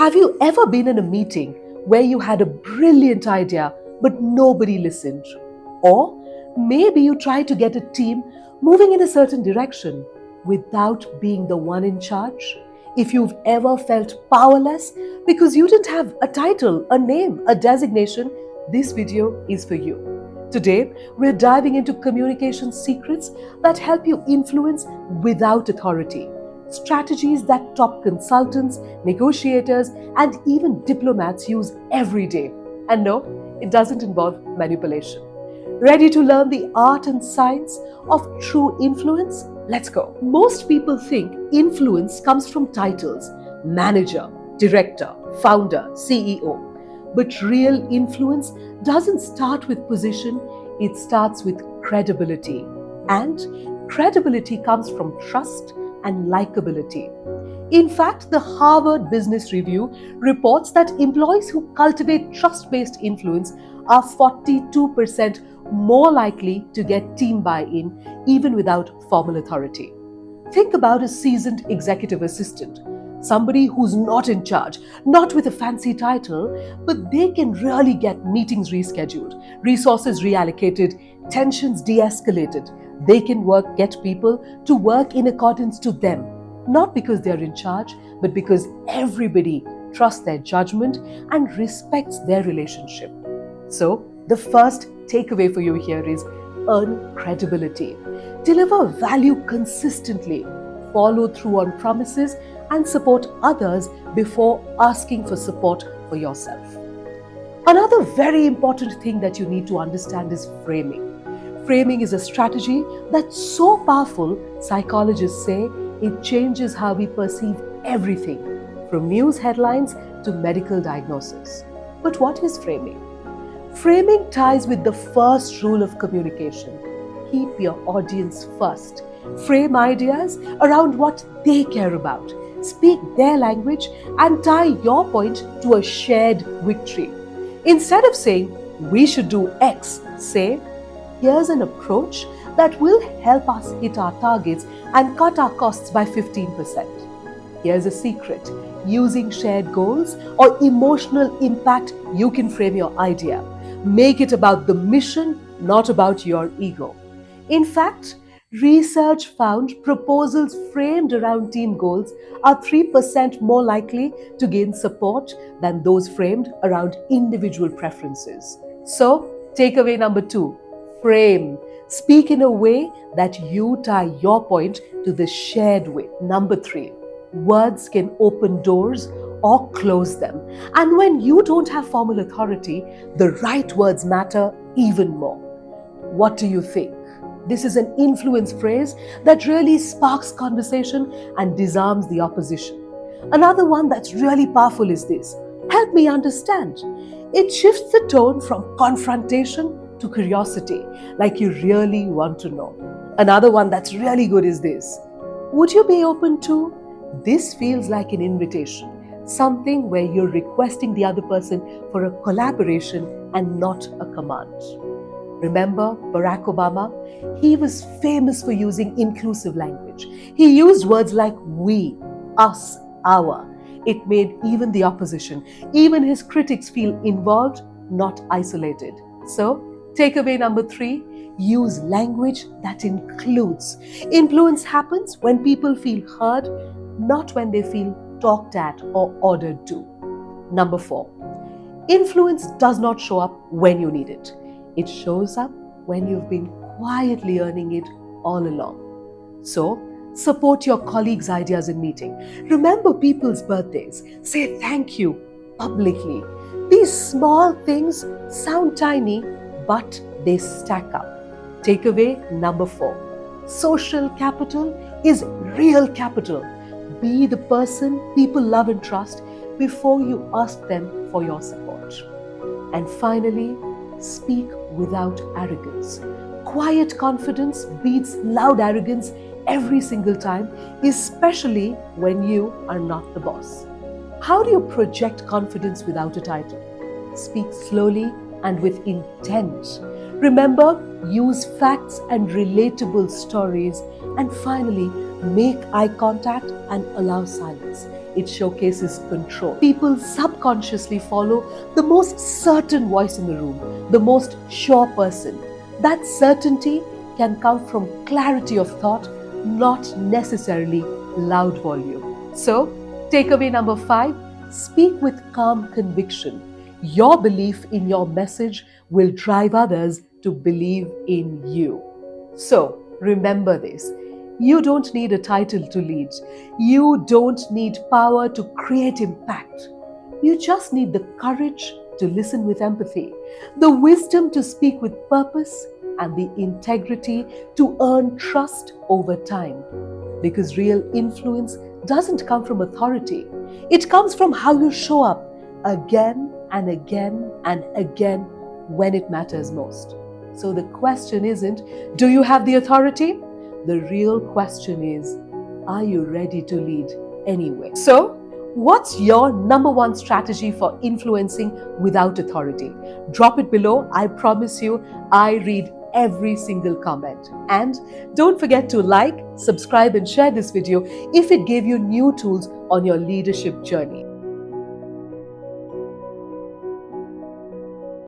Have you ever been in a meeting where you had a brilliant idea but nobody listened? Or maybe you tried to get a team moving in a certain direction without being the one in charge? If you've ever felt powerless because you didn't have a title, a name, a designation, this video is for you. Today, we're diving into communication secrets that help you influence without authority. Strategies that top consultants, negotiators, and even diplomats use every day. And no, it doesn't involve manipulation. Ready to learn the art and science of true influence? Let's go. Most people think influence comes from titles: manager, director, founder, CEO. But real influence doesn't start with position, it starts with credibility. And credibility comes from trust and likability. In fact, the Harvard Business Review reports that employees who cultivate trust-based influence are 42% more likely to get team buy-in even without formal authority. Think about a seasoned executive assistant, somebody who's not in charge, not with a fancy title, but they can really get meetings rescheduled, resources reallocated, tensions de-escalated. They can get people to work in accordance to them, not because they're in charge, but because everybody trusts their judgment and respects their relationship. So, the first takeaway for you here is earn credibility. Deliver value consistently, follow through on promises, and support others before asking for support for yourself. Another very important thing that you need to understand is framing. Framing is a strategy that's so powerful, psychologists say it changes how we perceive everything, from news headlines to medical diagnosis. But what is framing? Framing ties with the first rule of communication. Keep your audience first. Frame ideas around what they care about. Speak their language and tie your point to a shared victory. Instead of saying, "We should do X," say, "Here's an approach that will help us hit our targets and cut our costs by 15%. Here's a secret. Using shared goals or emotional impact, you can frame your idea. Make it about the mission, not about your ego." In fact, research found proposals framed around team goals are 3% more likely to gain support than those framed around individual preferences. So, takeaway number 2, frame. Speak in a way that you tie your point to the shared way. Number 3, words can open doors or close them. And when you don't have formal authority, the right words matter even more. What do you think? This is an influence phrase that really sparks conversation and disarms the opposition. Another one that's really powerful is this: "Help me understand." It shifts the tone from confrontation to curiosity, like you really want to know. Another one that's really good is this: "Would you be open to?" This feels like an invitation, something where you're requesting the other person for a collaboration and not a command. Remember Barack Obama? He was famous for using inclusive language. He used words like we, us, our. It made even the opposition, even his critics feel involved, not isolated. So, takeaway number 3, use language that includes. Influence happens when people feel heard, not when they feel talked at or ordered to. Number 4, influence does not show up when you need it. It shows up when you've been quietly earning it all along. So, support your colleagues' ideas in meeting. Remember people's birthdays. Say thank you publicly. These small things sound tiny, but they stack up. Takeaway number 4, social capital is real capital. Be the person people love and trust before you ask them for your support. And finally, speak without arrogance. Quiet confidence beats loud arrogance every single time, especially when you are not the boss. How do you project confidence without a title? Speak slowly and with intent. Remember, use facts and relatable stories. And finally, make eye contact and allow silence. it showcases control. People subconsciously follow the most certain voice in the room, the most sure person. That certainty can come from clarity of thought, not necessarily loud volume. So, takeaway number 5, speak with calm conviction. Your belief in your message will drive others to believe in you. So, remember this. You don't need a title to lead. You don't need power to create impact. You just need the courage to listen with empathy, the wisdom to speak with purpose, and the integrity to earn trust over time. Because real influence doesn't come from authority. It comes from how you show up again and again and again when it matters most. So the question isn't, do you have the authority? The real question is, are you ready to lead anyway? So, what's your number one strategy for influencing without authority? Drop it below. I promise you, I read every single comment. And don't forget to like, subscribe, and share this video if it gave you new tools on your leadership journey.